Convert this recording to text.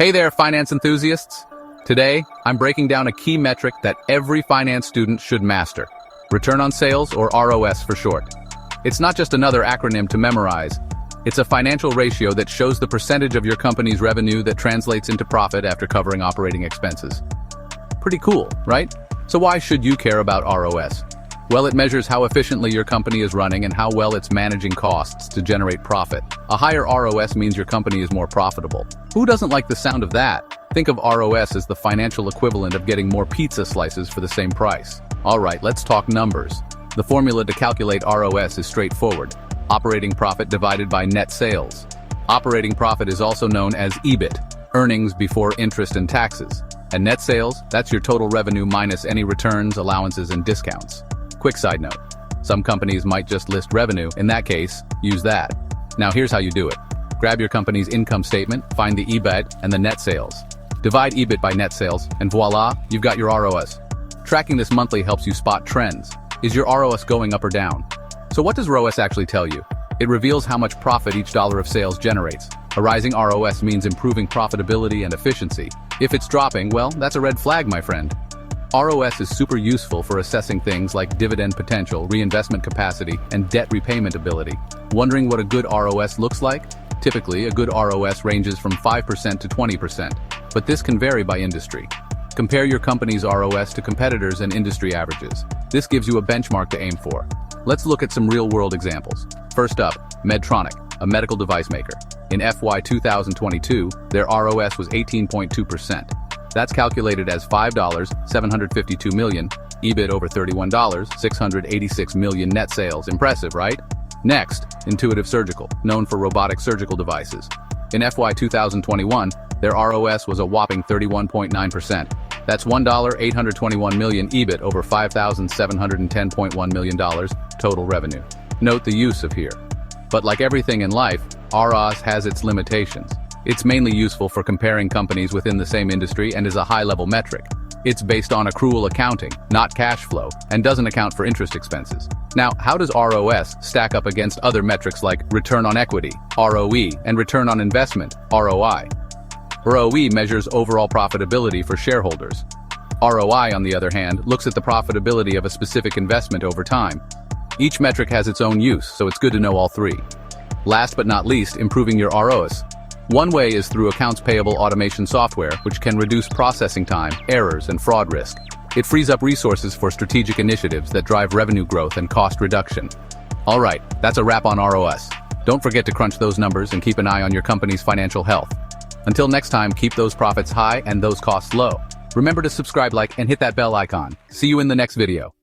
Hey there, finance enthusiasts! Today, I'm breaking down a key metric that every finance student should master. Return on sales, or ROS for short. It's not just another acronym to memorize. It's a financial ratio that shows the percentage of your company's revenue that translates into profit after covering operating expenses. Pretty cool, right? So why should you care about ROS? Well, it measures how efficiently your company is running and how well it's managing costs to generate profit. A higher ROS means your company is more profitable. Who doesn't like the sound of that? Think of ROS as the financial equivalent of getting more pizza slices for the same price. Alright, let's talk numbers. The formula to calculate ROS is straightforward. Operating profit divided by net sales. Operating profit is also known as EBIT, earnings before interest and taxes. And net sales, that's your total revenue minus any returns, allowances, and discounts. Quick side note, some companies might just list revenue. In that case, use that. Now here's how you do it. Grab your company's income statement, find the EBIT and the net sales. Divide EBIT by net sales, and voila, you've got your ROS. Tracking this monthly helps you spot trends. Is your ROS going up or down? So what does ROS actually tell you? It reveals how much profit each dollar of sales generates. A rising ROS means improving profitability and efficiency. If it's dropping, well, that's a red flag, my friend. ROS is super useful for assessing things like dividend potential, reinvestment capacity, and debt repayment ability. Wondering what a good ROS looks like? Typically, a good ROS ranges from 5% to 20%, but this can vary by industry. Compare your company's ROS to competitors and industry averages. This gives you a benchmark to aim for. Let's look at some real-world examples. First up, Medtronic, a medical device maker. In FY 2022, their ROS was 18.2%. That's calculated as $5.752 million, EBIT over $31.686 million net sales. Impressive, right? Next, Intuitive Surgical, known for robotic surgical devices. In FY 2021, their ROS was a whopping 31.9%. That's $1.821 million EBIT over $5,710.1 million total revenue. Note the use of here. But like everything in life, ROS has its limitations. It's mainly useful for comparing companies within the same industry and is a high-level metric. It's based on accrual accounting, not cash flow, and doesn't account for interest expenses. Now, how does ROS stack up against other metrics like return on equity, ROE, and return on investment, ROI? ROE measures overall profitability for shareholders. ROI, on the other hand, looks at the profitability of a specific investment over time. Each metric has its own use, so it's good to know all three. Last but not least, improving your ROS. One way is through accounts payable automation software, which can reduce processing time, errors, and fraud risk. It frees up resources for strategic initiatives that drive revenue growth and cost reduction. Alright, that's a wrap on ROS. Don't forget to crunch those numbers and keep an eye on your company's financial health. Until next time, keep those profits high and those costs low. Remember to subscribe, like, and hit that bell icon. See you in the next video.